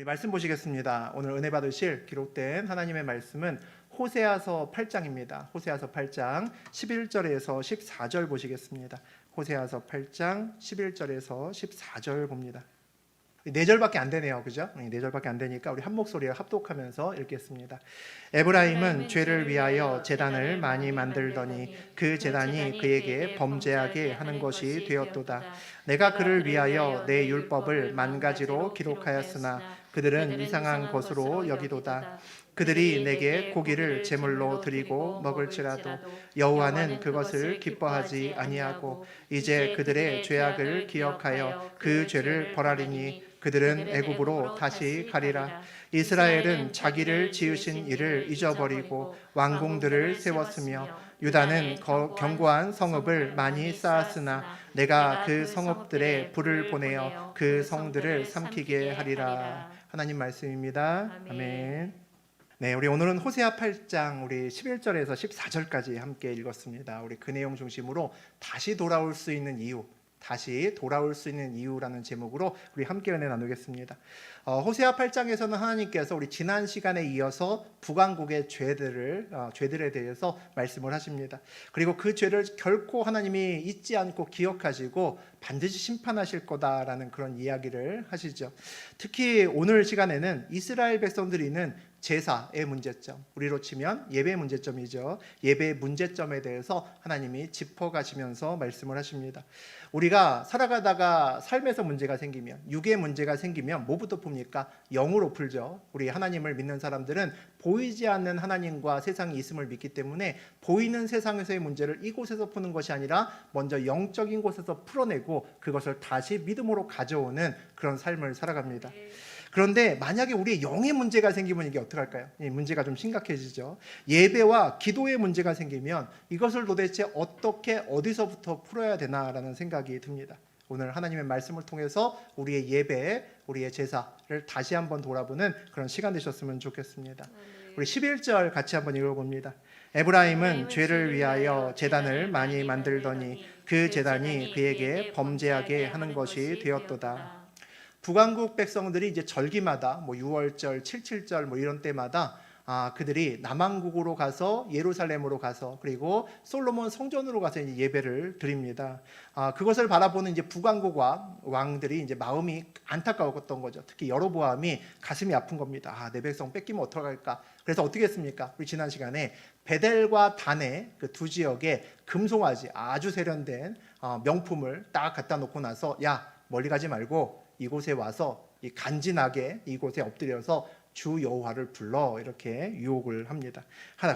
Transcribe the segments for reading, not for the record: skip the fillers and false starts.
우리 말씀 보시겠습니다. 오늘 은혜 받으실 기록된 하나님의 말씀은 호세아서 8장입니다. 호세아서 8장 11절에서 14절 보시겠습니다. 호세아서 8장 11절에서 14절 봅니다. 4절밖에 안 되네요. 그죠? 4절밖에 안 되니까 우리 한 목소리로 합독하면서 읽겠습니다. 에브라임은 죄를 위하여 제단을 많이 만들더니 그 제단이 그에게 범죄하게 하는 것이 되었도다. 내가 그를 위하여 내 율법을 만 가지로 기록하였으나 그들은 이상한 것으로 여기도다. 그들이 내게 고기를 제물로 드리고 먹을지라도 여호와는 그것을 기뻐하지 아니하고 이제 그들의 죄악을 기억하여 그 죄를 벌하리니 그들은 애굽으로 다시 가리라. 이스라엘은 자기를 지으신 이를 잊어버리고 왕궁들을 세웠으며 유다는 견고한 성읍을 많이 쌓았으나 내가 그 성읍들에 불을 보내어 그 성들을 삼키게 하리라. 하나님 말씀입니다. 아멘. 네, 우리 오늘은 호세아 8장 우리 11절에서 14절까지 함께 읽었습니다. 우리 그 내용 중심으로 다시 돌아올 수 있는 이유라는 제목으로 우리 함께 은혜 나누겠습니다. 호세아 8장에서는 하나님께서 우리 지난 시간에 이어서 북왕국의 죄들에 대해서 말씀을 하십니다. 그리고 그 죄를 결코 하나님이 잊지 않고 기억하시고 반드시 심판하실 거다라는 그런 이야기를 하시죠. 특히 오늘 시간에는 이스라엘 백성들이 있는 제사의 문제점, 우리로 치면 예배의 문제점이죠. 예배의 문제점에 대해서 하나님이 짚어가시면서 말씀을 하십니다. 우리가 살아가다가 삶에서 문제가 생기면, 육의 문제가 생기면 뭐부터 풉니까? 영으로 풀죠. 우리 하나님을 믿는 사람들은 보이지 않는 하나님과 세상이 있음을 믿기 때문에 보이는 세상에서의 문제를 이곳에서 푸는 것이 아니라 먼저 영적인 곳에서 풀어내고 그것을 다시 믿음으로 가져오는 그런 삶을 살아갑니다. 그런데 만약에 우리의 영의 문제가 생기면 이게 어떡할까요? 이 문제가 좀 심각해지죠. 예배와 기도의 문제가 생기면 이것을 도대체 어떻게 어디서부터 풀어야 되나라는 생각이 듭니다. 오늘 하나님의 말씀을 통해서 우리의 예배, 우리의 제사를 다시 한번 돌아보는 그런 시간 되셨으면 좋겠습니다. 우리 11절 같이 한번 읽어봅니다. 에브라임은 죄를 위하여 제단을 많이 만들더니 그 제단이 그에게 범죄하게 하는 것이 되었도다. 북왕국 백성들이 이제 절기마다 6월절, 77절 이런 때마다 그들이 남왕국으로 가서 예루살렘으로 가서 그리고 솔로몬 성전으로 가서 이제 예배를 드립니다. 그것을 바라보는 이제 북왕국 왕들이 이제 마음이 안타까웠던 거죠. 특히 여로보암이 가슴이 아픈 겁니다. 내 백성 뺏기면 어떡할까? 그래서 어떻게 했습니까? 우리 지난 시간에 베델과 단의 그 두 지역에 금송아지 아주 세련된 명품을 딱 갖다 놓고 나서 야 멀리 가지 말고 이곳에 와서 간지나게 이곳에 엎드려서 주 여호와를 불러 이렇게 유혹을 합니다.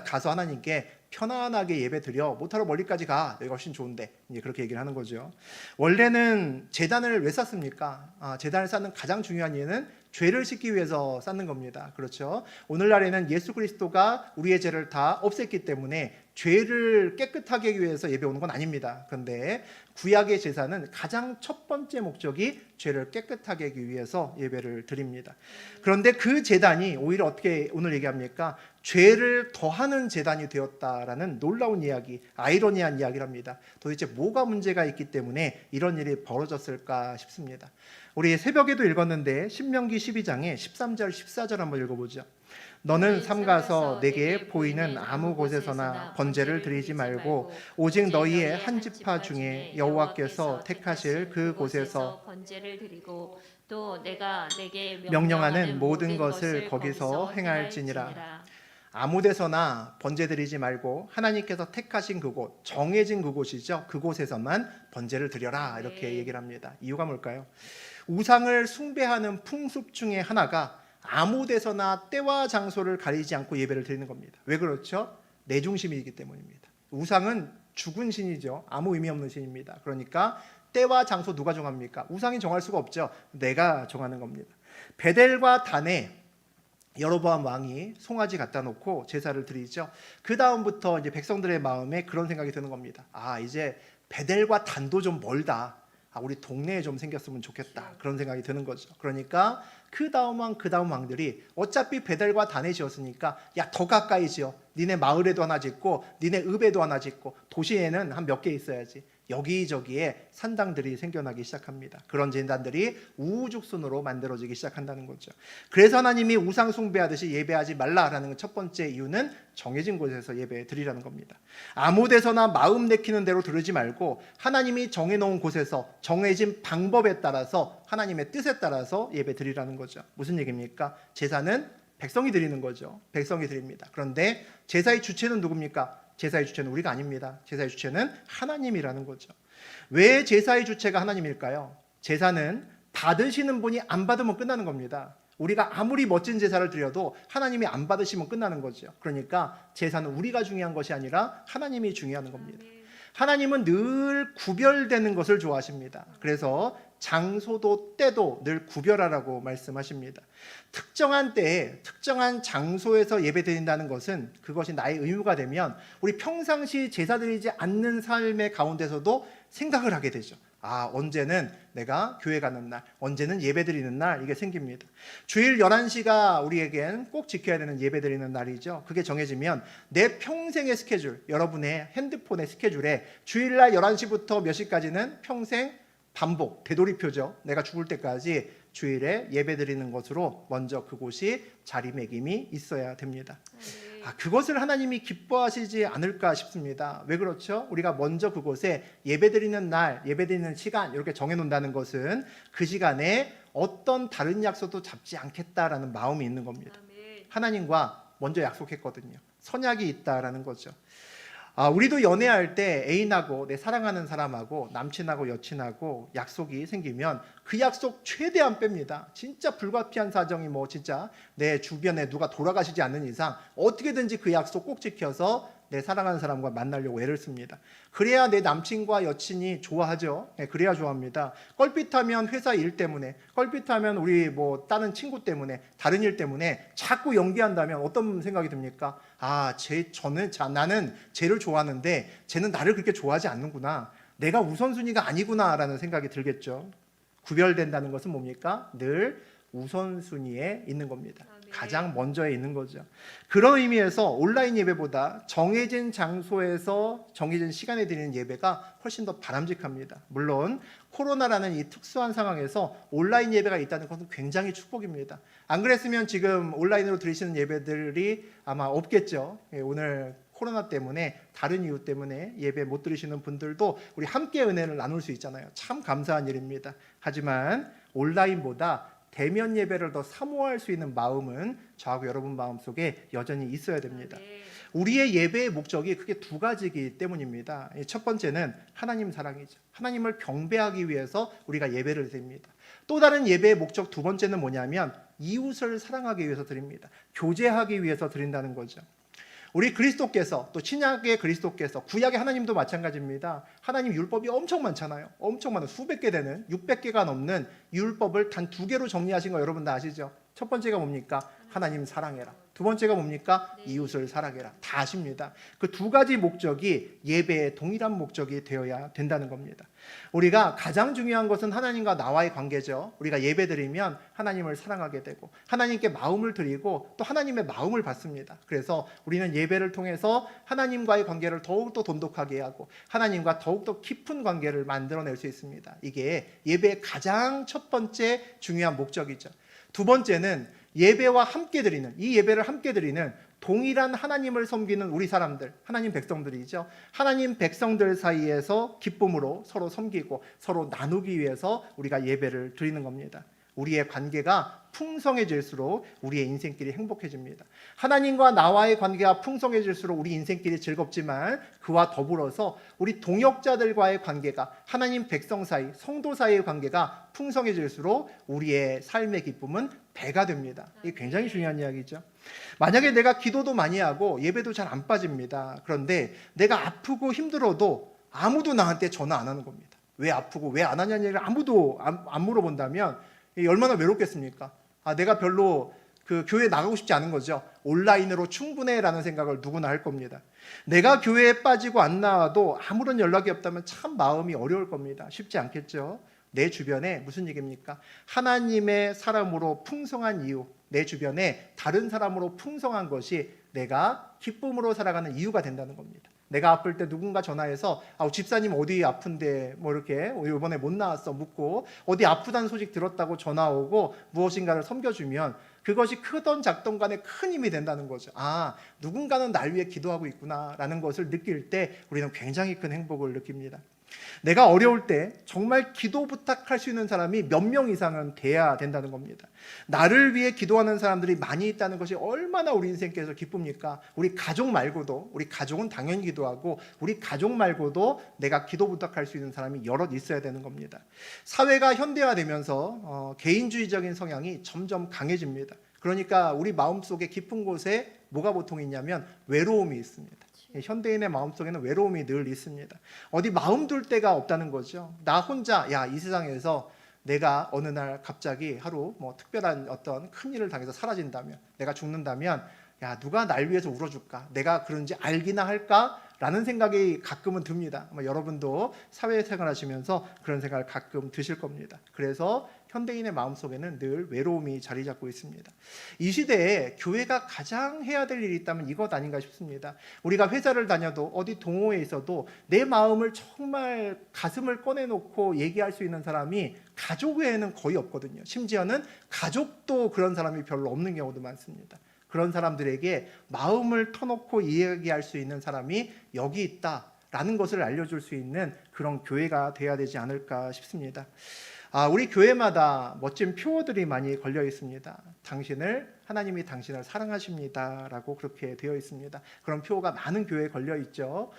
가서 하나님께 편안하게 예배 드려 못하러 멀리까지 가 여기가 훨씬 좋은데 이제 그렇게 얘기를 하는 거죠. 원래는 제단을 왜 쌓습니까? 제단을 쌓는 가장 중요한 이유는 죄를 씻기 위해서 쌓는 겁니다. 그렇죠? 오늘날에는 예수 그리스도가 우리의 죄를 다 없앴기 때문에 죄를 깨끗하게 하기 위해서 예배 오는 건 아닙니다. 그런데 구약의 제사는 가장 첫 번째 목적이 죄를 깨끗하게 하기 위해서 예배를 드립니다. 그런데 그 제단이 오히려 어떻게 오늘 얘기합니까? 죄를 더하는 제단이 되었다라는 놀라운 이야기, 아이러니한 이야기를 합니다. 도대체 뭐가 문제가 있기 때문에 이런 일이 벌어졌을까 싶습니다. 우리 새벽에도 읽었는데 신명기 12장에 13절 14절 한번 읽어보죠. 너는 삼가서 내게 보이는 아무 곳에서나 번제를 드리지 말고 오직 너희의 한 지파 중에 여호와께서 택하실 그 곳에서 번제를 드리고 또 내가 내게 명령하는 모든 것을 거기서 행할지니라. 아무 데서나 번제 드리지 말고 하나님께서 택하신 그곳, 정해진 그곳이죠. 그곳에서만 번제를 드려라 이렇게 얘기를 합니다. 이유가 뭘까요? 우상을 숭배하는 풍습 중에 하나가 아무 데서나 때와 장소를 가리지 않고 예배를 드리는 겁니다. 왜 그렇죠? 내 중심이기 때문입니다. 우상은 죽은 신이죠. 아무 의미 없는 신입니다. 그러니까 때와 장소 누가 정합니까? 우상이 정할 수가 없죠. 내가 정하는 겁니다. 베델과 단에 여로보암 왕이 송아지 갖다 놓고 제사를 드리죠. 그 다음부터 이제 백성들의 마음에 그런 생각이 드는 겁니다. 이제 베델과 단도 좀 멀다. 우리 동네에 좀 생겼으면 좋겠다. 그런 생각이 드는 거죠. 그러니까 그 다음 왕들이 어차피 베델과 단에 지었으니까 야 더 가까이 지어. 니네 마을에도 하나 짓고 니네 읍에도 하나 짓고 도시에는 한 몇 개 있어야지. 여기저기에 산당들이 생겨나기 시작합니다. 그런 재단들이 우후죽순으로 만들어지기 시작한다는 거죠. 그래서 하나님이 우상 숭배하듯이 예배하지 말라라는 첫 번째 이유는 정해진 곳에서 예배 드리라는 겁니다. 아무 데서나 마음 내키는 대로 들으지 말고 하나님이 정해놓은 곳에서 정해진 방법에 따라서 하나님의 뜻에 따라서 예배 드리라는 거죠. 무슨 얘기입니까? 제사는 백성이 드리는 거죠. 백성이 드립니다. 그런데 제사의 주체는 누굽니까? 제사의 주체는 우리가 아닙니다. 제사의 주체는 하나님이라는 거죠. 왜 제사의 주체가 하나님일까요? 제사는 받으시는 분이 안 받으면 끝나는 겁니다. 우리가 아무리 멋진 제사를 드려도 하나님이 안 받으시면 끝나는 거죠. 그러니까 제사는 우리가 중요한 것이 아니라 하나님이 중요한 겁니다. 하나님은 늘 구별되는 것을 좋아하십니다. 그래서 장소도 때도 늘 구별하라고 말씀하십니다. 특정한 때에 특정한 장소에서 예배드린다는 것은 그것이 나의 의무가 되면 우리 평상시 제사드리지 않는 삶의 가운데서도 생각을 하게 되죠. 언제는 내가 교회 가는 날, 언제는 예배드리는 날, 이게 생깁니다. 주일 11시가 우리에겐 꼭 지켜야 되는 예배드리는 날이죠. 그게 정해지면 내 평생의 스케줄, 여러분의 핸드폰의 스케줄에 주일날 11시부터 몇 시까지는 평생 반복, 되돌이표죠. 내가 죽을 때까지 주일에 예배드리는 것으로 먼저 그곳이 자리매김이 있어야 됩니다. 그것을 하나님이 기뻐하시지 않을까 싶습니다. 왜 그렇죠? 우리가 먼저 그곳에 예배드리는 날, 예배드리는 시간 이렇게 정해놓는다는 것은 그 시간에 어떤 다른 약속도 잡지 않겠다라는 마음이 있는 겁니다. 하나님과 먼저 약속했거든요. 선약이 있다라는 거죠. 우리도 연애할 때 애인하고 내 사랑하는 사람하고 남친하고 여친하고 약속이 생기면 그 약속 최대한 뺍니다. 진짜 불가피한 사정이 진짜 내 주변에 누가 돌아가시지 않는 이상 어떻게든지 그 약속 꼭 지켜서 내 사랑하는 사람과 만나려고 애를 씁니다. 그래야 내 남친과 여친이 좋아하죠. 그래야 좋아합니다. 껄핏하면 회사 일 때문에, 껄핏하면 우리 다른 친구 때문에, 다른 일 때문에 자꾸 연기한다면 어떤 생각이 듭니까? 나는 쟤를 좋아하는데 쟤는 나를 그렇게 좋아하지 않는구나. 내가 우선순위가 아니구나라는 생각이 들겠죠. 구별된다는 것은 뭡니까? 늘 우선순위에 있는 겁니다. 가장 먼저에 있는 거죠. 그런 의미에서 온라인 예배보다 정해진 장소에서 정해진 시간에 드리는 예배가 훨씬 더 바람직합니다. 물론 코로나라는 이 특수한 상황에서 온라인 예배가 있다는 것은 굉장히 축복입니다. 안 그랬으면 지금 온라인으로 드리시는 예배들이 아마 없겠죠. 오늘 코로나 때문에 다른 이유 때문에 예배 못 드리시는 분들도 우리 함께 은혜를 나눌 수 있잖아요. 참 감사한 일입니다. 하지만 온라인보다 대면 예배를 더 사모할 수 있는 마음은 저하고 여러분 마음속에 여전히 있어야 됩니다. 우리의 예배의 목적이 크게 두 가지이기 때문입니다. 첫 번째는 하나님 사랑이죠. 하나님을 경배하기 위해서 우리가 예배를 드립니다. 또 다른 예배의 목적 두 번째는 뭐냐면 이웃을 사랑하기 위해서 드립니다. 교제하기 위해서 드린다는 거죠. 우리 그리스도께서, 또 신약의 그리스도께서, 구약의 하나님도 마찬가지입니다. 하나님 율법이 엄청 많잖아요. 엄청 많은 수백 개 되는 600개가 넘는 율법을 단 2개로 정리하신 거 여러분 다 아시죠? 첫 번째가 뭡니까? 하나님 사랑해라. 두 번째가 뭡니까? 이웃을 사랑해라. 다 아십니다. 그 두 가지 목적이 예배의 동일한 목적이 되어야 된다는 겁니다. 우리가 가장 중요한 것은 하나님과 나와의 관계죠. 우리가 예배드리면 하나님을 사랑하게 되고 하나님께 마음을 드리고 또 하나님의 마음을 받습니다. 그래서 우리는 예배를 통해서 하나님과의 관계를 더욱더 돈독하게 하고 하나님과 더욱더 깊은 관계를 만들어낼 수 있습니다. 이게 예배의 가장 첫 번째 중요한 목적이죠. 두 번째는 예배와 함께 드리는, 이 예배를 함께 드리는 동일한 하나님을 섬기는 우리 사람들, 하나님 백성들이죠. 하나님 백성들 사이에서 기쁨으로 서로 섬기고 서로 나누기 위해서 우리가 예배를 드리는 겁니다. 우리의 관계가 풍성해질수록 우리의 인생길이 행복해집니다. 하나님과 나와의 관계가 풍성해질수록 우리 인생길이 즐겁지만 그와 더불어서 우리 동역자들과의 관계가, 하나님 백성 사이, 성도 사이의 관계가 풍성해질수록 우리의 삶의 기쁨은 배가 됩니다. 이게 굉장히 중요한 이야기죠. 만약에 내가 기도도 많이 하고 예배도 잘 안 빠집니다. 그런데 내가 아프고 힘들어도 아무도 나한테 전화 안 하는 겁니다. 왜 아프고 왜 안 하냐는 얘기를 아무도 안 물어본다면 얼마나 외롭겠습니까? 내가 별로 그 교회에 나가고 싶지 않은 거죠. 온라인으로 충분해라는 생각을 누구나 할 겁니다. 내가 교회에 빠지고 안 나와도 아무런 연락이 없다면 참 마음이 어려울 겁니다. 쉽지 않겠죠. 내 주변에 무슨 얘기입니까? 하나님의 사람으로 풍성한 이유, 내 주변에 다른 사람으로 풍성한 것이 내가 기쁨으로 살아가는 이유가 된다는 겁니다. 내가 아플 때 누군가 전화해서 집사님 어디 아픈데 뭐 이렇게 이번에 못 나왔어 묻고 어디 아프다는 소식 들었다고 전화 오고 무엇인가를 섬겨주면 그것이 크던 작던 간에 큰 힘이 된다는 거죠. 누군가는 날 위해 기도하고 있구나라는 것을 느낄 때 우리는 굉장히 큰 행복을 느낍니다. 내가 어려울 때 정말 기도 부탁할 수 있는 사람이 몇 명 이상은 돼야 된다는 겁니다. 나를 위해 기도하는 사람들이 많이 있다는 것이 얼마나 우리 인생께서 기쁩니까? 우리 가족 말고도, 우리 가족은 당연히 기도하고 우리 가족 말고도 내가 기도 부탁할 수 있는 사람이 여럿 있어야 되는 겁니다. 사회가 현대화되면서 개인주의적인 성향이 점점 강해집니다. 그러니까 우리 마음속에 깊은 곳에 뭐가 보통 있냐면 외로움이 있습니다. 현대인의 마음속에는 외로움이 늘 있습니다. 어디 마음 둘 데가 없다는 거죠. 나 혼자 이 세상에서 내가 어느 날 갑자기 하루 특별한 어떤 큰 일을 당해서 사라진다면, 내가 죽는다면 누가 날 위해서 울어줄까? 내가 그런지 알기나 할까? 라는 생각이 가끔은 듭니다. 여러분도 사회생활 하시면서 그런 생각을 가끔 드실 겁니다. 그래서 현대인의 마음속에는 늘 외로움이 자리 잡고 있습니다. 이 시대에 교회가 가장 해야 될 일이 있다면 이것 아닌가 싶습니다. 우리가 회사를 다녀도 어디 동호회에 있어도 내 마음을 정말 가슴을 꺼내놓고 얘기할 수 있는 사람이 가족 외에는 거의 없거든요. 심지어는 가족도 그런 사람이 별로 없는 경우도 많습니다. 그런 사람들에게 마음을 터놓고 이야기할 수 있는 사람이 여기 있다라는 것을 알려줄 수 있는 그런 교회가 돼야 되지 않을까 싶습니다. 우리 교회마다 멋진 표어들이 많이 걸려 있습니다. 하나님이 당신을 사랑하십니다라고 그렇게 되어 있습니다. 그런 표어가 많은 교회에 걸려 있죠.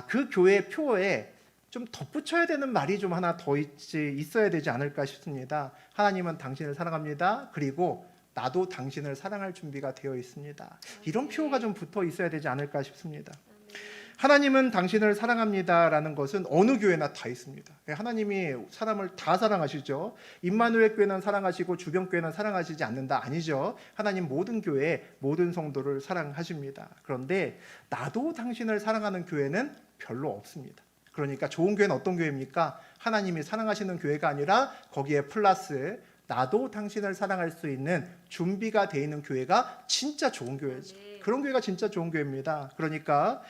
그 교회 표어에 좀 덧붙여야 되는 말이 좀 하나 더 있어야 되지 않을까 싶습니다. 하나님은 당신을 사랑합니다. 그리고 나도 당신을 사랑할 준비가 되어 있습니다. 이런 표어가 좀 붙어 있어야 되지 않을까 싶습니다. 하나님은 당신을 사랑합니다라는 것은 어느 교회나 다 있습니다. 하나님이 사람을 다 사랑하시죠. 임마누엘 교회는 사랑하시고 주변 교회는 사랑하시지 않는다 아니죠. 하나님 모든 교회 모든 성도를 사랑하십니다. 그런데 나도 당신을 사랑하는 교회는 별로 없습니다. 그러니까 좋은 교회는 어떤 교회입니까? 하나님이 사랑하시는 교회가 아니라 거기에 플러스 나도 당신을 사랑할 수 있는 준비가 되어 있는 교회가 진짜 좋은 교회죠. 그런 교회가 진짜 좋은 교회입니다. 그러니까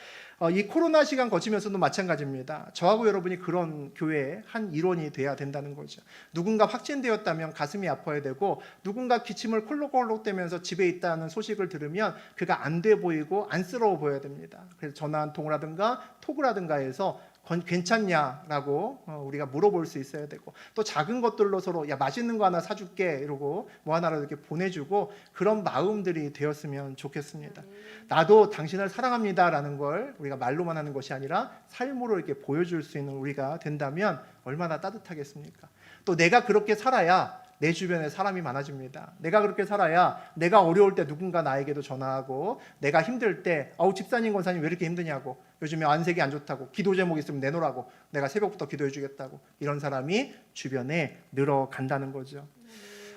이 코로나 시간 거치면서도 마찬가지입니다. 저하고 여러분이 그런 교회의 한 일원이 돼야 된다는 거죠. 누군가 확진되었다면 가슴이 아파야 되고 누군가 기침을 콜록콜록대면서 집에 있다는 소식을 들으면 그가 안 돼 보이고 안쓰러워 보여야 됩니다. 그래서 전화 한 통을 하든가 톡을 하든가 해서 괜찮냐라고 우리가 물어볼 수 있어야 되고, 또 작은 것들로 서로 맛있는 거 하나 사줄게 이러고 뭐 하나라도 이렇게 보내주고 그런 마음들이 되었으면 좋겠습니다. 나도 당신을 사랑합니다라는 걸 우리가 말로만 하는 것이 아니라 삶으로 이렇게 보여줄 수 있는 우리가 된다면 얼마나 따뜻하겠습니까? 또 내가 그렇게 살아야 내 주변에 사람이 많아집니다. 내가 그렇게 살아야 내가 어려울 때 누군가 나에게도 전화하고, 내가 힘들 때 집사님 권사님 왜 이렇게 힘드냐고, 요즘에 안색이 안 좋다고, 기도 제목 있으면 내놓으라고, 내가 새벽부터 기도해 주겠다고, 이런 사람이 주변에 늘어간다는 거죠.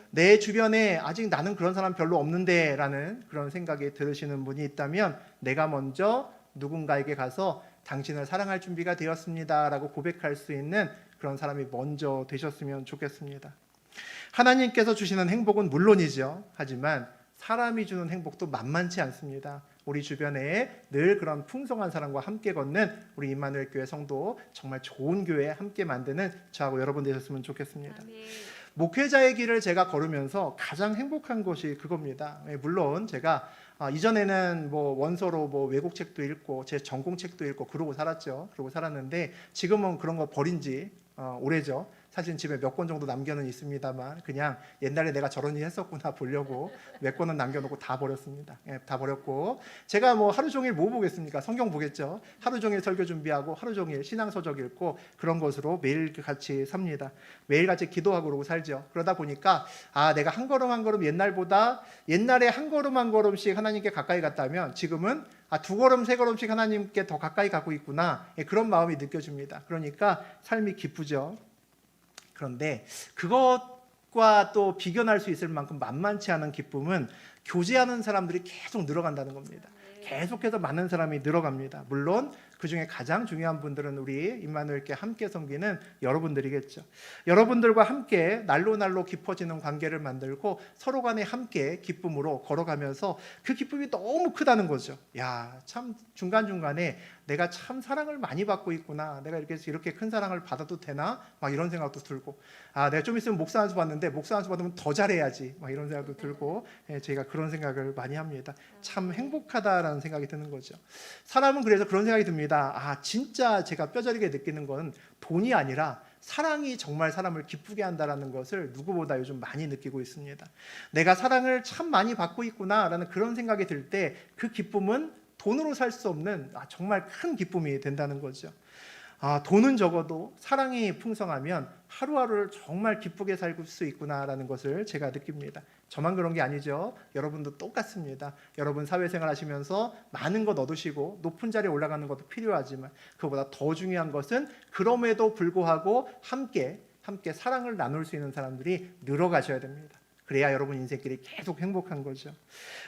내 주변에 아직 나는 그런 사람 별로 없는데 라는 그런 생각이 들으시는 분이 있다면 내가 먼저 누군가에게 가서 당신을 사랑할 준비가 되었습니다 라고 고백할 수 있는 그런 사람이 먼저 되셨으면 좋겠습니다. 하나님께서 주시는 행복은 물론이죠. 하지만 사람이 주는 행복도 만만치 않습니다. 우리 주변에 늘 그런 풍성한 사람과 함께 걷는 우리 임마누엘 교회 성도, 정말 좋은 교회 함께 만드는 저하고 여러분 되셨으면 좋겠습니다. 아멘. 목회자의 길을 제가 걸으면서 가장 행복한 것이 그겁니다. 물론 제가 이전에는 원서로 외국 책도 읽고 제 전공 책도 읽고 그러고 살았죠. 그러고 살았는데 지금은 그런 거 버린 지 오래죠. 사실 집에 몇 권 정도 남겨는 있습니다만 그냥 옛날에 내가 저런 일 했었구나 보려고 몇 권은 남겨놓고 다 버렸습니다. 다 버렸고, 제가 하루 종일 뭐 보겠습니까? 성경 보겠죠. 하루 종일 설교 준비하고 하루 종일 신앙서적 읽고 그런 것으로 매일같이 삽니다. 매일같이 기도하고 그러고 살죠. 그러다 보니까 내가 한 걸음 한 걸음 옛날에 한 걸음 한 걸음씩 하나님께 가까이 갔다면 지금은 두 걸음 세 걸음씩 하나님께 더 가까이 가고 있구나, 그런 마음이 느껴집니다. 그러니까 삶이 기쁘죠. 그런데 그것과 또 비견할 수 있을 만큼 만만치 않은 기쁨은 교제하는 사람들이 계속 늘어간다는 겁니다. 계속해서 많은 사람이 늘어갑니다. 물론 그중에 가장 중요한 분들은 우리 임마누엘께 함께 섬기는 여러분들이겠죠. 여러분들과 함께 날로 깊어지는 관계를 만들고 서로 간에 함께 기쁨으로 걸어가면서 그 기쁨이 너무 크다는 거죠. 야, 참 중간중간에 내가 참 사랑을 많이 받고 있구나. 내가 이렇게 큰 사랑을 받아도 되나? 막 이런 생각도 들고, 내가 좀 있으면 목사 안수 받는데 목사 안수 받으면 더 잘해야지. 막 이런 생각도 들고, 제가 그런 생각을 많이 합니다. 참 행복하다라는 생각이 드는 거죠. 사람은 그래서 그런 생각이 듭니다. 진짜 제가 뼈저리게 느끼는 건 돈이 아니라 사랑이 정말 사람을 기쁘게 한다라는 것을 누구보다 요즘 많이 느끼고 있습니다. 내가 사랑을 참 많이 받고 있구나라는 그런 생각이 들 때 그 기쁨은 돈으로 살 수 없는 정말 큰 기쁨이 된다는 거죠. 돈은 적어도 사랑이 풍성하면 하루하루를 정말 기쁘게 살 수 있구나라는 것을 제가 느낍니다. 저만 그런 게 아니죠. 여러분도 똑같습니다. 여러분 사회생활 하시면서 많은 것 얻으시고 높은 자리에 올라가는 것도 필요하지만 그보다 더 중요한 것은 그럼에도 불구하고 함께 사랑을 나눌 수 있는 사람들이 늘어가셔야 됩니다. 그래야 여러분 인생길이 계속 행복한 거죠.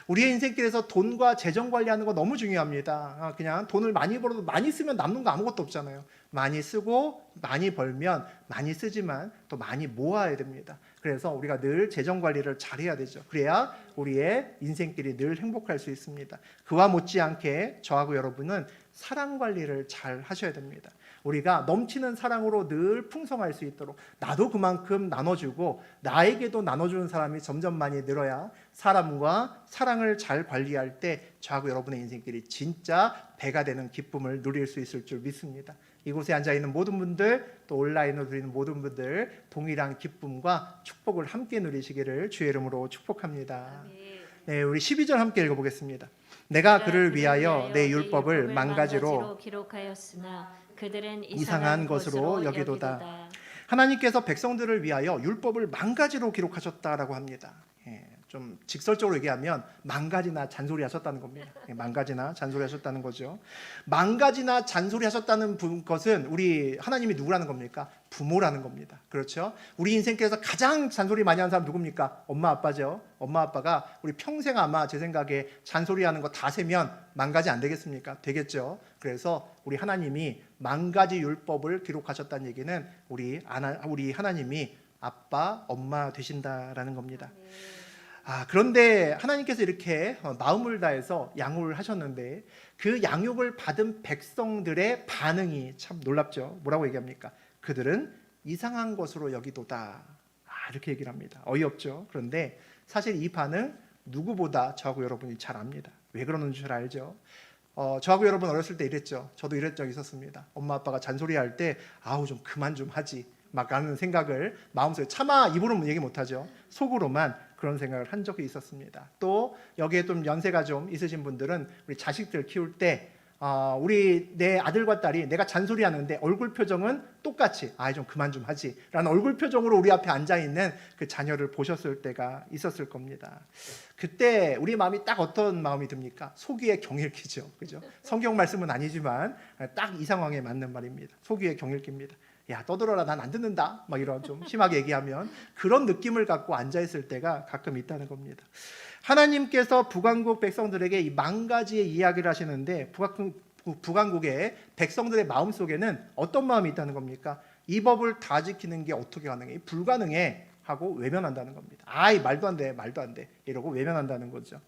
우리의 인생길에서 돈과 재정 관리하는 거 너무 중요합니다. 그냥 돈을 많이 벌어도 많이 쓰면 남는 거 아무것도 없잖아요. 많이 쓰고 많이 벌면 많이 쓰지만 또 많이 모아야 됩니다. 그래서 우리가 늘 재정 관리를 잘해야 되죠. 그래야 우리의 인생길이 늘 행복할 수 있습니다. 그와 못지않게 저하고 여러분은 사랑 관리를 잘 하셔야 됩니다. 우리가 넘치는 사랑으로 늘 풍성할 수 있도록 나도 그만큼 나눠주고 나에게도 나눠주는 사람이 점점 많이 늘어야 사람과 사랑을 잘 관리할 때 저하고 여러분의 인생길이 진짜 배가 되는 기쁨을 누릴 수 있을 줄 믿습니다. 이곳에 앉아있는 모든 분들, 또 온라인으로 드리는 모든 분들 동일한 기쁨과 축복을 함께 누리시기를 주의 이름으로 축복합니다. 네, 우리 12절 함께 읽어보겠습니다. 내가 그를 위하여 내 율법을 만가지로 기록하였으나 그들은 이상한 것으로 여기도다. 하나님께서 백성들을 위하여 율법을 만가지로 기록하셨다라고 합니다. 좀 직설적으로 얘기하면 만가지나 잔소리하셨다는 겁니다. 만가지나 잔소리하셨다는 거죠. 만가지나 잔소리하셨다는 것은 우리 하나님이 누구라는 겁니까? 부모라는 겁니다. 그렇죠? 우리 인생길에서 가장 잔소리 많이 하는 사람 누굽니까? 엄마 아빠죠. 엄마 아빠가 우리 평생 아마 제 생각에 잔소리하는 거 다 세면 만가지 안 되겠습니까? 되겠죠. 그래서 우리 하나님이 만가지 율법을 기록하셨다는 얘기는 우리 하나님이 아빠, 엄마 되신다라는 겁니다. 그런데 하나님께서 이렇게 마음을 다해서 양육을 하셨는데 그 양육을 받은 백성들의 반응이 참 놀랍죠. 뭐라고 얘기합니까? 그들은 이상한 것으로 여기도다. 이렇게 얘기를 합니다. 어이없죠. 그런데 사실 이 반응 누구보다 저하고 여러분이 잘 압니다. 왜 그러는지 잘 알죠. 저하고 여러분 어렸을 때 이랬죠. 저도 이랬 적이 있었습니다. 엄마 아빠가 잔소리할 때 좀 그만 좀 하지 막 하는 생각을 마음속에 차마 입으로는 얘기 못하죠. 속으로만 그런 생각을 한 적이 있었습니다. 또 여기에 좀 연세가 좀 있으신 분들은 우리 자식들 키울 때 내 아들과 딸이 내가 잔소리하는데 얼굴 표정은 똑같이 좀 그만 좀 하지 라는 얼굴 표정으로 우리 앞에 앉아있는 그 자녀를 보셨을 때가 있었을 겁니다. 그때 우리 마음이 딱 어떤 마음이 듭니까? 속위에 경일기죠. 그죠? 성경 말씀은 아니지만 딱 이 상황에 맞는 말입니다. 속위에 경일기입니다. 야, 떠들어라, 난 안 듣는다 막 이런 좀 심하게 얘기하면 그런 느낌을 갖고 앉아있을 때가 가끔 있다는 겁니다. 하나님께서 북왕국 백성들에게 이 만 가지의 이야기를 하시는데 북왕국의 백성들의 마음속에는 어떤 마음이 있다는 겁니까? 이 법을 다 지키는 게 어떻게 가능해? 불가능해 하고 외면한다는 겁니다. 말도 안 돼 이러고 외면한다는 거죠.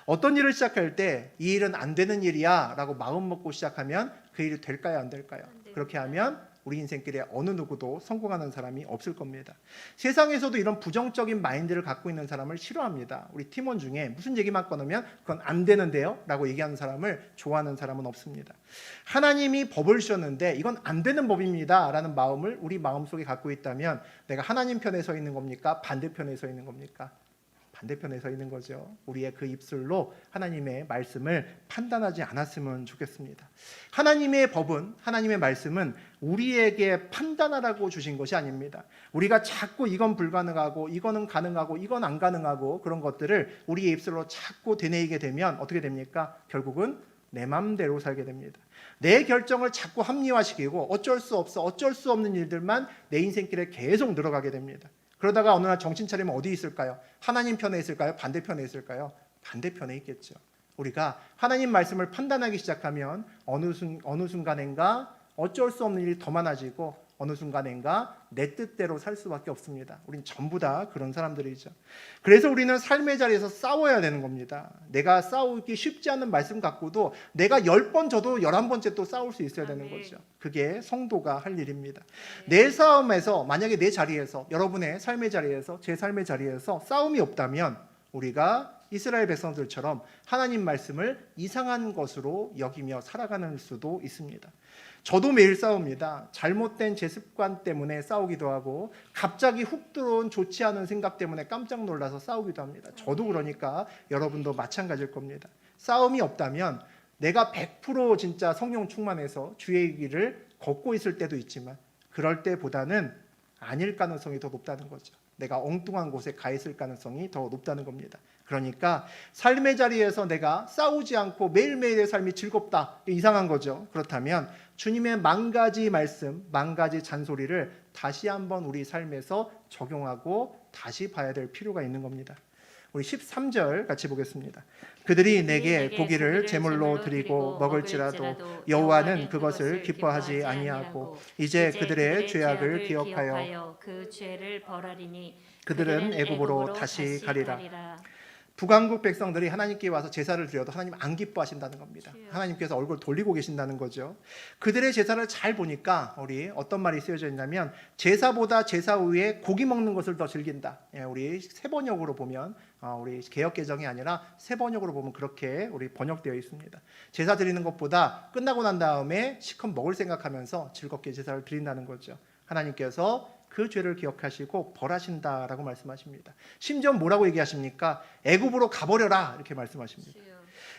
어떤 일을 시작할 때 이 일은 안 되는 일이야 라고 마음 먹고 시작하면 그 일이 될까요, 안 될까요? 그렇게 하면 우리 인생길에 어느 누구도 성공하는 사람이 없을 겁니다. 세상에서도 이런 부정적인 마인드를 갖고 있는 사람을 싫어합니다. 우리 팀원 중에 무슨 얘기만 꺼내면 그건 안 되는데요 라고 얘기하는 사람을 좋아하는 사람은 없습니다. 하나님이 법을 주셨는데 이건 안 되는 법입니다 라는 마음을 우리 마음속에 갖고 있다면 내가 하나님 편에 서 있는 겁니까? 반대편에 서 있는 겁니까? 반대편에 서 있는 거죠. 우리의 그 입술로 하나님의 말씀을 판단하지 않았으면 좋겠습니다. 하나님의 법은, 하나님의 말씀은 우리에게 판단하라고 주신 것이 아닙니다. 우리가 자꾸 이건 불가능하고 이거는 가능하고 이건 안 가능하고 그런 것들을 우리의 입술로 자꾸 되뇌이게 되면 어떻게 됩니까? 결국은 내 맘대로 살게 됩니다. 내 결정을 자꾸 합리화시키고 어쩔 수 없는 일들만 내 인생길에 계속 늘어가게 됩니다. 그러다가 어느 날 정신 차리면 어디 있을까요? 하나님 편에 있을까요? 반대편에 있을까요? 반대편에 있겠죠. 우리가 하나님 말씀을 판단하기 시작하면 어느 순간인가 어쩔 수 없는 일이 더 많아지고 어느 순간인가 내 뜻대로 살 수밖에 없습니다. 우린 전부 다 그런 사람들이죠. 그래서 우리는 삶의 자리에서 싸워야 되는 겁니다. 내가 싸우기 쉽지 않은 말씀 갖고도 내가 10번 져도 11번째 또 싸울 수 있어야 되는 거죠. 그게 성도가 할 일입니다. 내 싸움에서, 만약에 내 자리에서, 여러분의 삶의 자리에서, 제 삶의 자리에서 싸움이 없다면 우리가 이스라엘 백성들처럼 하나님 말씀을 이상한 것으로 여기며 살아가는 수도 있습니다. 저도 매일 싸웁니다. 잘못된 제 습관 때문에 싸우기도 하고 갑자기 훅 들어온 좋지 않은 생각 때문에 깜짝 놀라서 싸우기도 합니다. 저도 그러니까 여러분도 마찬가지일 겁니다. 싸움이 없다면 내가 100% 진짜 성령 충만해서 주의 길을 걷고 있을 때도 있지만 그럴 때보다는 아닐 가능성이 더 높다는 거죠. 내가 엉뚱한 곳에 가 있을 가능성이 더 높다는 겁니다. 그러니까 삶의 자리에서 내가 싸우지 않고 매일매일의 삶이 즐겁다, 이상한 거죠. 그렇다면 주님의 만 가지 말씀, 만 가지 잔소리를 다시 한번 우리 삶에서 적용하고 다시 봐야 될 필요가 있는 겁니다. 우리 13절 같이 보겠습니다. 그들이 내게 고기를 제물로 드리고 먹을지라도 여호와는 그것을 기뻐하지 아니하고 이제 그들의 죄악을 기억하여 그 죄를 벌하리니 그들은 애굽으로 다시 가리라. 북왕국 백성들이 하나님께 와서 제사를 드려도 하나님 안 기뻐하신다는 겁니다. 하나님께서 얼굴 돌리고 계신다는 거죠. 그들의 제사를 잘 보니까 우리 어떤 말이 쓰여져 있냐면 제사보다 제사 후에 고기 먹는 것을 더 즐긴다. 우리 세번역으로 보면 우리 개역 개정이 아니라 세번역으로 보면 그렇게 우리 번역되어 있습니다. 제사 드리는 것보다 끝나고 난 다음에 시컷 먹을 생각하면서 즐겁게 제사를 드린다는 거죠. 하나님께서 그 죄를 기억하시고 벌하신다라고 말씀하십니다. 심지어 뭐라고 얘기하십니까? 애굽으로 가버려라 이렇게 말씀하십니다.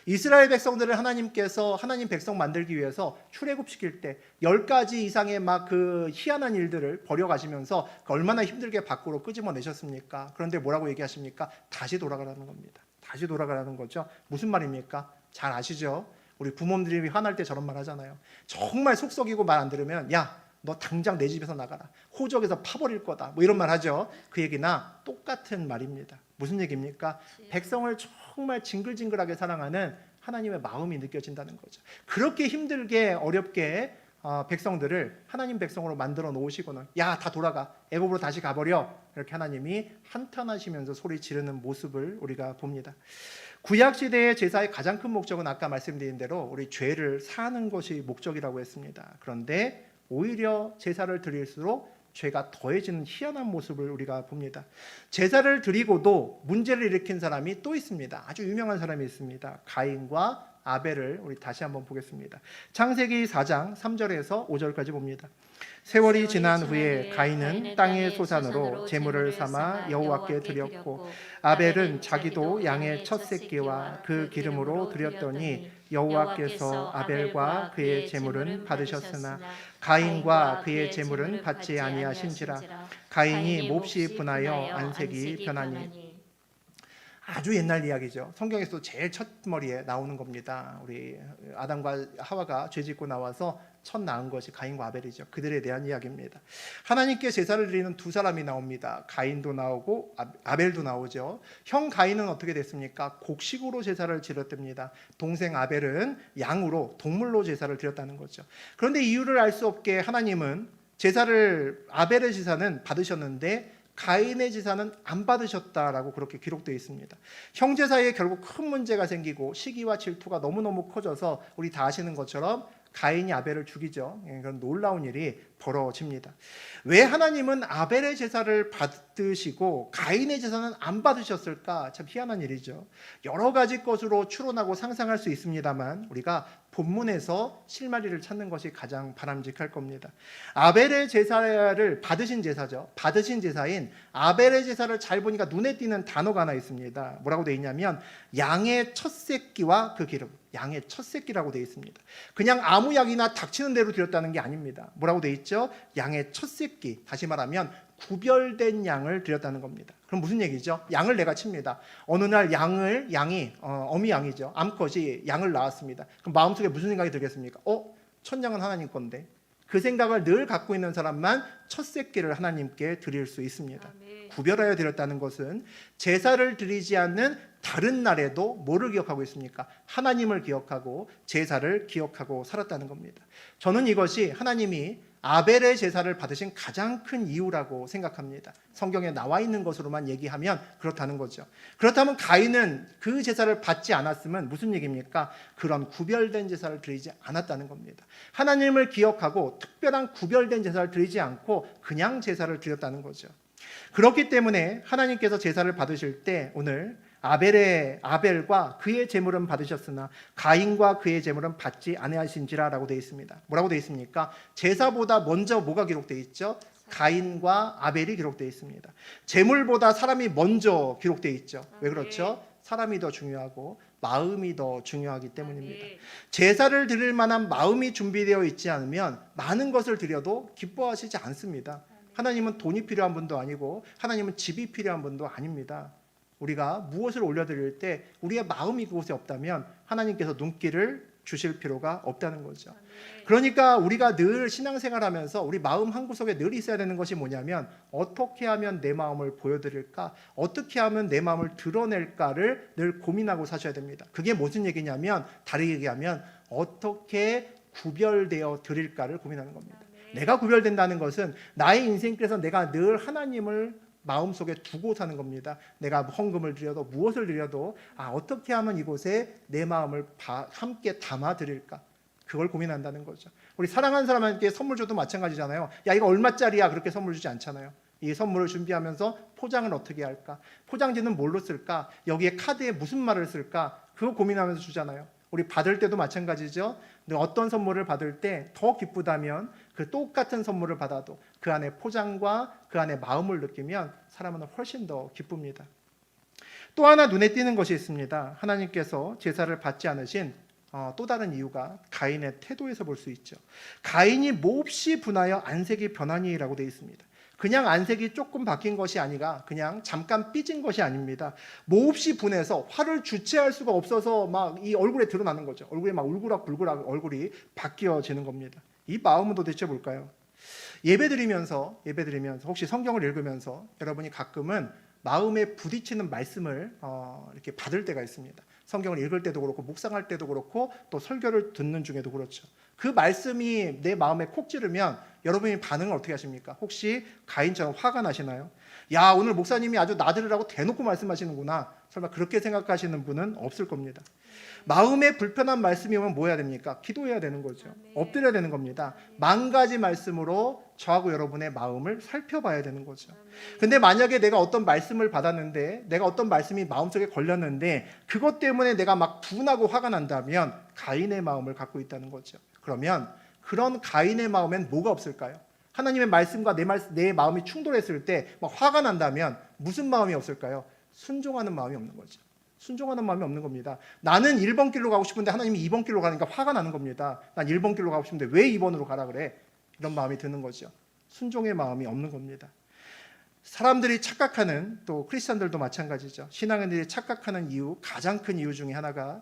이스라엘 백성들을 하나님께서 하나님 백성 만들기 위해서 출애굽시킬 때 10가지 이상의 막 그 희한한 일들을 벌여가시면서 얼마나 힘들게 밖으로 끄집어내셨습니까? 그런데 뭐라고 얘기하십니까? 다시 돌아가라는 겁니다. 다시 돌아가라는 거죠. 무슨 말입니까? 잘 아시죠? 우리 부모님들이 화날 때 저런 말 하잖아요. 정말 속 썩이고 말 안 들으면 야, 너 당장 내 집에서 나가라. 호적에서 파버릴 거다. 뭐 이런 말 하죠. 그 얘기나 똑같은 말입니다. 무슨 얘기입니까? 백성을 정말 징글징글하게 사랑하는 하나님의 마음이 느껴진다는 거죠. 그렇게 힘들게 어렵게 백성들을 하나님 백성으로 만들어 놓으시고는 야, 다 돌아가. 애굽으로 다시 가버려. 이렇게 하나님이 한탄하시면서 소리 지르는 모습을 우리가 봅니다. 구약시대의 제사의 가장 큰 목적은 아까 말씀드린 대로 우리 죄를 사하는 것이 목적이라고 했습니다. 그런데 오히려 제사를 드릴수록 죄가 더해지는 희한한 모습을 우리가 봅니다. 제사를 드리고도 문제를 일으킨 사람이 또 있습니다. 아주 유명한 사람이 있습니다. 가인과 아벨을 우리 다시 한번 보겠습니다. 창세기 4장 3절에서 5절까지 봅니다. 세월이 지난 후에 가인은 땅의 소산으로 제물을 삼아 여호와께 드렸고 아벨은 자기도 양의 첫 새끼와 그 기름으로 드렸더니 여호와께서 아벨과 그의 제물은 받으셨으나 가인과 그의 제물은 받지 아니하신지라. 가인이 몹시 분하여 안색이 변하니. 아주 옛날 이야기죠. 성경에서 제일 첫 머리에 나오는 겁니다. 우리 아담과 하와가 죄짓고 나와서 첫 낳은 것이 가인과 아벨이죠. 그들에 대한 이야기입니다. 하나님께 제사를 드리는 두 사람이 나옵니다. 가인도 나오고 아벨도 나오죠. 형 가인은 어떻게 됐습니까? 곡식으로 제사를 드렸답니다. 동생 아벨은 양으로, 동물로 제사를 드렸다는 거죠. 그런데 이유를 알 수 없게 하나님은 아벨의 제사는 받으셨는데 가인의 제사는 안 받으셨다라고 그렇게 기록되어 있습니다. 형제 사이에 결국 큰 문제가 생기고 시기와 질투가 너무너무 커져서 우리 다 아시는 것처럼 가인이 아벨을 죽이죠. 그런 놀라운 일이 벌어집니다. 왜 하나님은 아벨의 제사를 받으시고 가인의 제사는 안 받으셨을까? 참 희한한 일이죠. 여러 가지 것으로 추론하고 상상할 수 있습니다만 우리가 본문에서 실마리를 찾는 것이 가장 바람직할 겁니다. 아벨의 제사를 받으신 제사죠. 받으신 제사인 아벨의 제사를 잘 보니까 눈에 띄는 단어가 하나 있습니다. 뭐라고 되어 있냐면 양의 첫 새끼와 그 기름. 양의 첫 새끼라고 되어 있습니다. 그냥 아무 양이나 닥치는 대로 드렸다는 게 아닙니다. 뭐라고 되어 있죠? 양의 첫 새끼. 다시 말하면 구별된 양을 드렸다는 겁니다. 그럼 무슨 얘기죠? 양을 내가 칩니다. 어느 날 양이 어미 양이죠. 암컷이 양을 낳았습니다. 그럼 마음속에 무슨 생각이 들겠습니까? 첫 양은 하나님 건데 그 생각을 늘 갖고 있는 사람만 첫 새끼를 하나님께 드릴 수 있습니다. 아멘. 구별하여 드렸다는 것은 제사를 드리지 않는 다른 날에도 뭐를 기억하고 있습니까? 하나님을 기억하고 제사를 기억하고 살았다는 겁니다. 저는 이것이 하나님이 아벨의 제사를 받으신 가장 큰 이유라고 생각합니다. 성경에 나와 있는 것으로만 얘기하면 그렇다는 거죠. 그렇다면 가인은 그 제사를 받지 않았으면 무슨 얘기입니까? 그런 구별된 제사를 드리지 않았다는 겁니다. 하나님을 기억하고 특별한 구별된 제사를 드리지 않고 그냥 제사를 드렸다는 거죠. 그렇기 때문에 하나님께서 제사를 받으실 때 오늘 아벨과 그의 제물은 받으셨으나 가인과 그의 제물은 받지 아니하신지라라고 되어 있습니다. 뭐라고 되어 있습니까? 제사보다 먼저 뭐가 기록되어 있죠? 가인과 아벨이 기록되어 있습니다. 제물보다 사람이 먼저 기록되어 있죠. 왜 그렇죠? 사람이 더 중요하고 마음이 더 중요하기 때문입니다. 아멘. 제사를 드릴 만한 마음이 준비되어 있지 않으면 많은 것을 드려도 기뻐하시지 않습니다. 하나님은 돈이 필요한 분도 아니고 하나님은 집이 필요한 분도 아닙니다. 우리가 무엇을 올려드릴 때 우리의 마음이 그곳에 없다면 하나님께서 눈길을 주실 필요가 없다는 거죠. 그러니까 우리가 늘 신앙생활하면서 우리 마음 한구석에 늘 있어야 되는 것이 뭐냐면 어떻게 하면 내 마음을 보여드릴까? 어떻게 하면 내 마음을 드러낼까를 늘 고민하고 사셔야 됩니다. 그게 무슨 얘기냐면 다르게 얘기하면 어떻게 구별되어 드릴까를 고민하는 겁니다. 내가 구별된다는 것은 나의 인생길에서 내가 늘 하나님을 마음속에 두고 사는 겁니다. 내가 헌금을 드려도 무엇을 드려도 어떻게 하면 이곳에 내 마음을 함께 담아 드릴까? 그걸 고민한다는 거죠. 우리 사랑하는 사람한테 선물 줘도 마찬가지잖아요. 야, 이거 얼마짜리야? 그렇게 선물 주지 않잖아요. 이 선물을 준비하면서 포장을 어떻게 할까? 포장지는 뭘로 쓸까? 여기에 카드에 무슨 말을 쓸까? 그거 고민하면서 주잖아요. 우리 받을 때도 마찬가지죠. 근데 어떤 선물을 받을 때 더 기쁘다면 그 똑같은 선물을 받아도 그 안에 포장과 그 안에 마음을 느끼면 사람은 훨씬 더 기쁩니다. 또 하나 눈에 띄는 것이 있습니다. 하나님께서 제사를 받지 않으신 또 다른 이유가 가인의 태도에서 볼 수 있죠. 가인이 몹시 분하여 안색이 변하니라고 되어 있습니다. 그냥 안색이 조금 바뀐 것이 아니라 그냥 잠깐 삐진 것이 아닙니다. 몹시 분해서 화를 주체할 수가 없어서 막 이 얼굴에 드러나는 거죠. 얼굴에 막 울그락불그락 얼굴이 바뀌어지는 겁니다. 이 마음은 도대체 뭘까요? 예배드리면서 혹시 성경을 읽으면서 여러분이 가끔은 마음에 부딪히는 말씀을 이렇게 받을 때가 있습니다. 성경을 읽을 때도 그렇고 묵상할 때도 그렇고 또 설교를 듣는 중에도 그렇죠. 그 말씀이 내 마음에 콕 찌르면 여러분이 반응을 어떻게 하십니까? 혹시 가인처럼 화가 나시나요? 야, 오늘 목사님이 아주 나들으라고 대놓고 말씀하시는구나. 설마 그렇게 생각하시는 분은 없을 겁니다. 마음에 불편한 말씀이 오면 뭐 해야 됩니까? 기도해야 되는 거죠. 엎드려야 되는 겁니다. 만 가지 말씀으로 저하고 여러분의 마음을 살펴봐야 되는 거죠. 근데 만약에 내가 어떤 말씀을 받았는데 내가 어떤 말씀이 마음속에 걸렸는데 그것 때문에 내가 막 분하고 화가 난다면 가인의 마음을 갖고 있다는 거죠. 그러면 그런 가인의 마음엔 뭐가 없을까요? 하나님의 말씀과 내 마음이 충돌했을 때 막 화가 난다면 무슨 마음이 없을까요? 순종하는 마음이 없는 거죠. 순종하는 마음이 없는 겁니다. 나는 1번 길로 가고 싶은데 하나님이 2번 길로 가니까 화가 나는 겁니다. 난 1번 길로 가고 싶은데 왜 2번으로 가라 그래? 이런 마음이 드는 거죠. 순종의 마음이 없는 겁니다. 사람들이 착각하는, 또 크리스찬들도 마찬가지죠. 신앙인들이 착각하는 이유, 가장 큰 이유 중에 하나가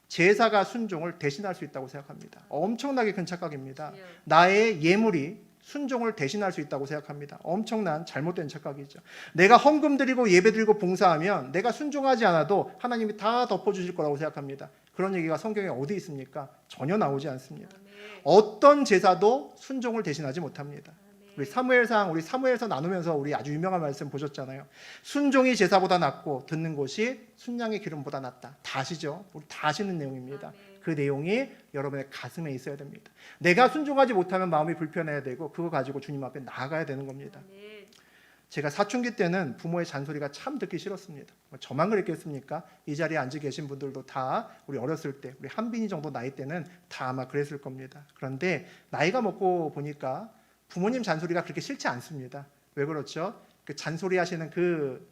제사가 순종을 대신할 수 있다고 생각합니다. 엄청나게 큰 착각입니다. 나의 예물이 순종을 대신할 수 있다고 생각합니다. 엄청난 잘못된 착각이죠. 내가 헌금 드리고 예배 드리고 봉사하면 내가 순종하지 않아도 하나님이 다 덮어주실 거라고 생각합니다. 그런 얘기가 성경에 어디 있습니까? 전혀 나오지 않습니다. 어떤 제사도 순종을 대신하지 못합니다. 우리 사무엘서 나누면서 우리 아주 유명한 말씀 보셨잖아요. 순종이 제사보다 낫고 듣는 것이 순양의 기름보다 낫다. 다 아시죠? 우리 다 아시는 내용입니다. 그 내용이 여러분의 가슴에 있어야 됩니다. 내가 순종하지 못하면 마음이 불편해야 되고 그거 가지고 주님 앞에 나아가야 되는 겁니다. 제가 사춘기 때는 부모의 잔소리가 참 듣기 싫었습니다. 저만 그랬겠습니까? 이 자리에 앉아 계신 분들도 다 우리 어렸을 때, 우리 한빈이 정도 나이 때는 다 아마 그랬을 겁니다. 그런데 나이가 먹고 보니까 부모님 잔소리가 그렇게 싫지 않습니다. 왜 그렇죠? 그 잔소리 하시는 그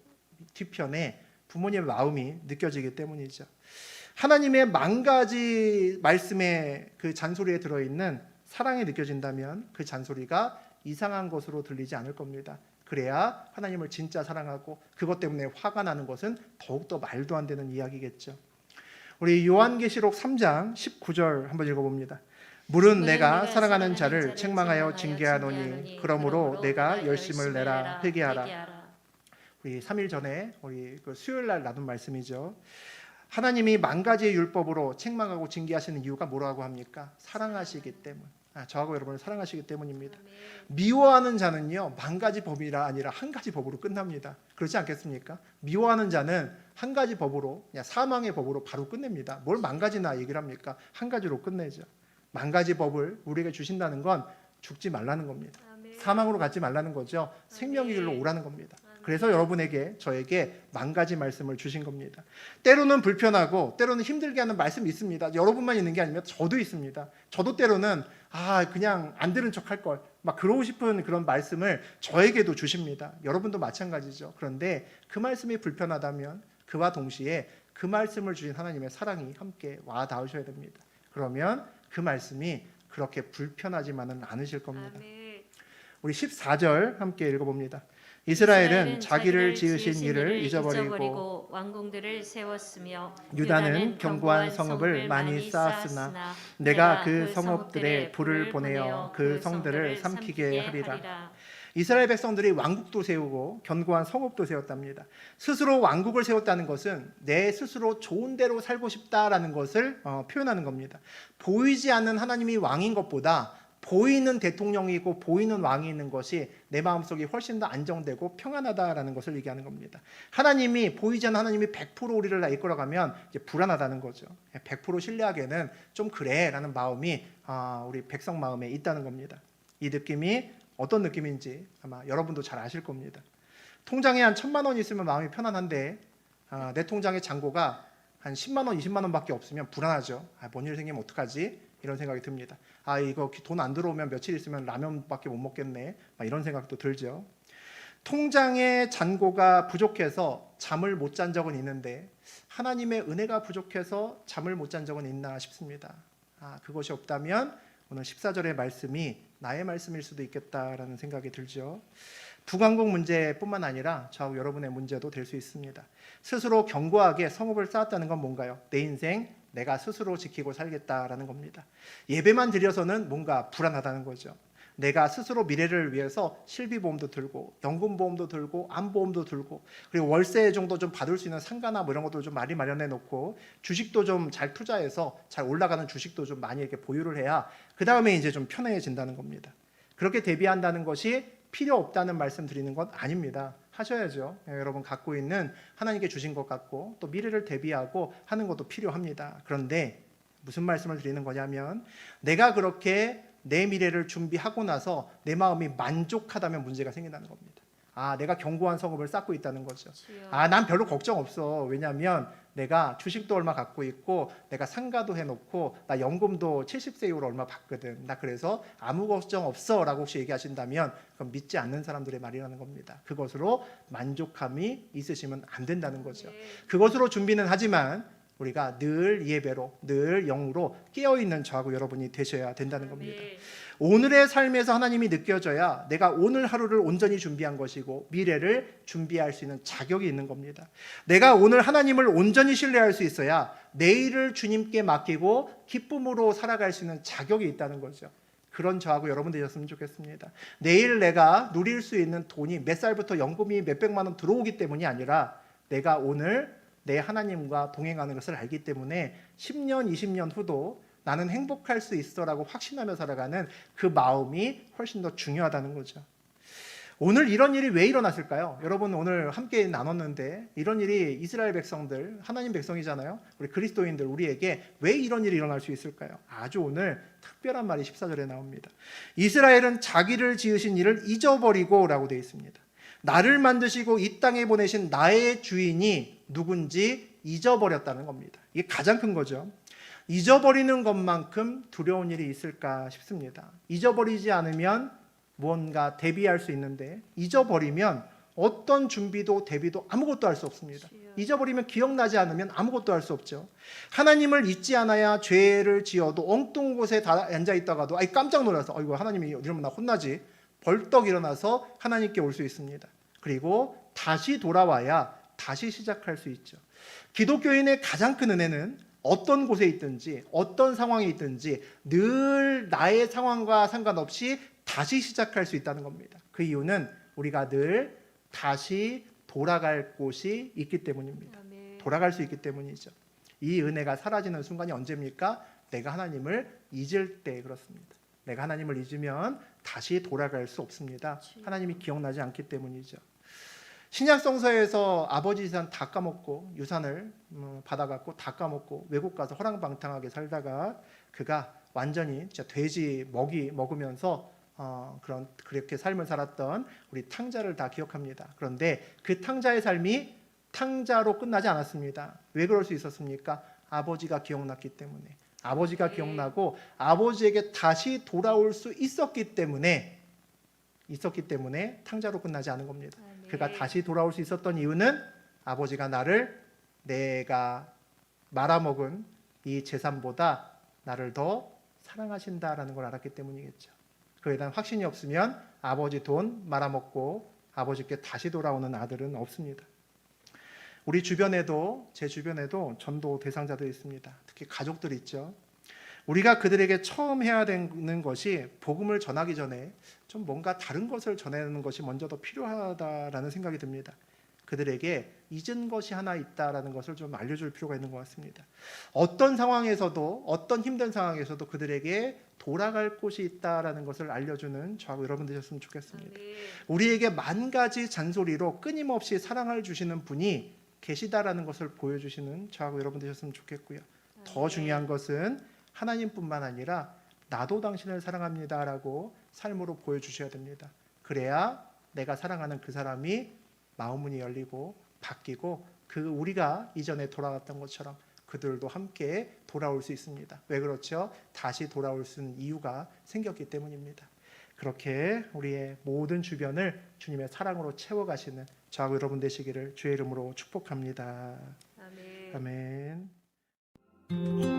뒤편에 부모님의 마음이 느껴지기 때문이죠. 하나님의 만 가지 말씀의 그 잔소리에 들어있는 사랑이 느껴진다면 그 잔소리가 이상한 것으로 들리지 않을 겁니다. 그래야 하나님을 진짜 사랑하고 그것 때문에 화가 나는 것은 더욱더 말도 안 되는 이야기겠죠. 우리 요한계시록 3장 19절 한번 읽어봅니다. 물은 내가 사랑하는 자를 책망하여 징계하노니 그러므로 내가 열심을 내라 회개하라. 우리 3일 전에 우리 그 수요일 날 나눈 말씀이죠. 하나님이 만 가지의 율법으로 책망하고 징계하시는 이유가 뭐라고 합니까? 사랑하시기 때문. 저하고 여러분을 사랑하시기 때문입니다. 미워하는 자는요, 만 가지 법이라 아니라 한 가지 법으로 끝납니다. 그렇지 않겠습니까? 미워하는 자는 한 가지 법으로, 그냥 사망의 법으로 바로 끝냅니다. 뭘 만 가지나 얘기를 합니까? 한 가지로 끝내죠. 만 가지 법을 우리에게 주신다는 건 죽지 말라는 겁니다. 사망으로 가지 말라는 거죠. 생명의 길로 오라는 겁니다. 그래서 여러분에게, 저에게 만 가지 말씀을 주신 겁니다. 때로는 불편하고 때로는 힘들게 하는 말씀이 있습니다. 여러분만 있는 게 아니면 저도 있습니다. 저도 때로는 그냥 안 들은 척 할 걸, 막 그러고 싶은 그런 말씀을 저에게도 주십니다. 여러분도 마찬가지죠. 그런데 그 말씀이 불편하다면 그와 동시에 그 말씀을 주신 하나님의 사랑이 함께 와 닿으셔야 됩니다. 그러면 그 말씀이 그렇게 불편하지만은 않으실 겁니다. 우리 14절 함께 읽어봅니다. 이스라엘은 자기를 지으신 이를 잊어버리고 왕궁들을 세웠으며 유다는 견고한 성읍을 많이 쌓았으나 내가 그 성읍들에 불을 보내어 그 성들을 삼키게 하리라. 이스라엘 백성들이 왕국도 세우고 견고한 성읍도 세웠답니다. 스스로 왕국을 세웠다는 것은 내 스스로 좋은 대로 살고 싶다라는 것을 표현하는 겁니다. 보이지 않는 하나님이 왕인 것보다 보이는 대통령이고 보이는 왕이 있는 것이 내 마음속이 훨씬 더 안정되고 평안하다라는 것을 얘기하는 겁니다. 하나님이, 보이지 않는 하나님이 100% 우리를 이끌어가면 이제 불안하다는 거죠. 100% 신뢰하기에는 좀 그래라는 마음이 우리 백성 마음에 있다는 겁니다. 이 느낌이 어떤 느낌인지 아마 여러분도 잘 아실 겁니다. 통장에 한 1,000만 원 있으면 마음이 편안한데 내 통장에 잔고가 한 10만 원, 20만 원밖에 없으면 불안하죠. 뭔 일 생기면 어떡하지? 이런 생각이 듭니다. 이거 돈 안 들어오면 며칠 있으면 라면밖에 못 먹겠네. 이런 생각도 들죠. 통장에 잔고가 부족해서 잠을 못 잔 적은 있는데 하나님의 은혜가 부족해서 잠을 못 잔 적은 있나 싶습니다. 그것이 없다면 오늘 14절의 말씀이 나의 말씀일 수도 있겠다라는 생각이 들죠. 북왕국 문제뿐만 아니라 저하고 여러분의 문제도 될 수 있습니다. 스스로 견고하게 성읍을 쌓았다는 건 뭔가요? 내 인생 내가 스스로 지키고 살겠다라는 겁니다. 예배만 드려서는 뭔가 불안하다는 거죠. 내가 스스로 미래를 위해서 실비보험도 들고 연금보험도 들고 암보험도 들고 그리고 월세 정도 좀 받을 수 있는 상가나 이런 것도 좀 많이 마련해 놓고 주식도 좀 잘 투자해서 잘 올라가는 주식도 좀 많이 이렇게 보유를 해야 그 다음에 이제 좀 편해진다는 겁니다. 그렇게 대비한다는 것이 필요 없다는 말씀 드리는 건 아닙니다. 하셔야죠. 여러분 갖고 있는 하나님께 주신 것 같고 또 미래를 대비하고 하는 것도 필요합니다. 그런데 무슨 말씀을 드리는 거냐면 내가 그렇게 내 미래를 준비하고 나서 내 마음이 만족하다면 문제가 생긴다는 겁니다. 내가 견고한 성읍을 쌓고 있다는 거죠. 난 별로 걱정 없어. 왜냐하면 내가 주식도 얼마 갖고 있고 내가 상가도 해놓고 나 연금도 70세 이후로 얼마 받거든. 나 그래서 아무 걱정 없어 라고 혹시 얘기하신다면 그건 믿지 않는 사람들의 말이라는 겁니다. 그것으로 만족함이 있으시면 안 된다는 거죠. 그것으로 준비는 하지만 우리가 늘 예배로 늘 영으로 깨어있는 저하고 여러분이 되셔야 된다는 겁니다. 오늘의 삶에서 하나님이 느껴져야 내가 오늘 하루를 온전히 준비한 것이고 미래를 준비할 수 있는 자격이 있는 겁니다. 내가 오늘 하나님을 온전히 신뢰할 수 있어야 내일을 주님께 맡기고 기쁨으로 살아갈 수 있는 자격이 있다는 거죠. 그런 저하고 여러분 되셨으면 좋겠습니다. 내일 내가 누릴 수 있는 돈이 몇 살부터 연금이 몇백만 원 들어오기 때문이 아니라 내가 오늘 내 하나님과 동행하는 것을 알기 때문에 10년, 20년 후도 나는 행복할 수 있어라고 확신하며 살아가는 그 마음이 훨씬 더 중요하다는 거죠. 오늘 이런 일이 왜 일어났을까요? 여러분 오늘 함께 나눴는데 이런 일이 이스라엘 백성들, 하나님 백성이잖아요. 우리 그리스도인들 우리에게 왜 이런 일이 일어날 수 있을까요? 아주 오늘 특별한 말이 14절에 나옵니다. 이스라엘은 자기를 지으신 이를 잊어버리고 라고 되어 있습니다. 나를 만드시고 이 땅에 보내신 나의 주인이 누군지 잊어버렸다는 겁니다. 이게 가장 큰 거죠. 잊어버리는 것만큼 두려운 일이 있을까 싶습니다. 잊어버리지 않으면 무언가 대비할 수 있는데 잊어버리면 어떤 준비도 대비도 아무것도 할 수 없습니다. 잊어버리면 기억나지 않으면 아무것도 할 수 없죠. 하나님을 잊지 않아야 죄를 지어도 엉뚱한 곳에 앉아있다가도 깜짝 놀라서 이거 하나님이 이러면 나 혼나지 벌떡 일어나서 하나님께 올 수 있습니다. 그리고 다시 돌아와야 다시 시작할 수 있죠. 기독교인의 가장 큰 은혜는 어떤 곳에 있든지 어떤 상황에 있든지 늘 나의 상황과 상관없이 다시 시작할 수 있다는 겁니다. 그 이유는 우리가 늘 다시 돌아갈 곳이 있기 때문입니다. 아멘. 돌아갈 수 있기 때문이죠. 이 은혜가 사라지는 순간이 언제입니까? 내가 하나님을 잊을 때 그렇습니다. 내가 하나님을 잊으면 다시 돌아갈 수 없습니다. 하나님이 기억나지 않기 때문이죠. 신약성서에서 아버지 유산 다 까먹고 유산을 받아갖고 다 까먹고 외국 가서 허랑방탕하게 살다가 그가 완전히 진짜 돼지 먹이 먹으면서 그렇게 삶을 살았던 우리 탕자를 다 기억합니다. 그런데 그 탕자의 삶이 탕자로 끝나지 않았습니다. 왜 그럴 수 있었습니까? 아버지가 기억났기 때문에. 아버지가 기억나고 아버지에게 다시 돌아올 수 있었기 때문에 탕자로 끝나지 않은 겁니다. 아멘. 그가 다시 돌아올 수 있었던 이유는 아버지가 나를 내가 말아먹은 이 재산보다 나를 더 사랑하신다라는 걸 알았기 때문이겠죠. 그에 대한 확신이 없으면 아버지 돈 말아먹고 아버지께 다시 돌아오는 아들은 없습니다. 우리 주변에도 제 주변에도 전도 대상자들이 있습니다. 특히 가족들이 있죠. 우리가 그들에게 처음 해야 되는 것이 복음을 전하기 전에 좀 뭔가 다른 것을 전하는 것이 먼저 더 필요하다라는 생각이 듭니다. 그들에게 잊은 것이 하나 있다라는 것을 좀 알려줄 필요가 있는 것 같습니다. 어떤 상황에서도 어떤 힘든 상황에서도 그들에게 돌아갈 곳이 있다라는 것을 알려주는 저하고 여러분 되셨으면 좋겠습니다. 아멘. 우리에게 만 가지 잔소리로 끊임없이 사랑을 주시는 분이 계시다라는 것을 보여주시는 저하고 여러분 되셨으면 좋겠고요. 더 아멘. 중요한 것은 하나님뿐만 아니라 나도 당신을 사랑합니다라고 삶으로 보여주셔야 됩니다. 그래야 내가 사랑하는 그 사람이 마음문이 열리고 바뀌고 그 우리가 이전에 돌아갔던 것처럼 그들도 함께 돌아올 수 있습니다. 왜 그렇죠? 다시 돌아올 수 있는 이유가 생겼기 때문입니다. 그렇게 우리의 모든 주변을 주님의 사랑으로 채워가시는 저하고 여러분 되시기를 주의 이름으로 축복합니다. 아멘. 아멘.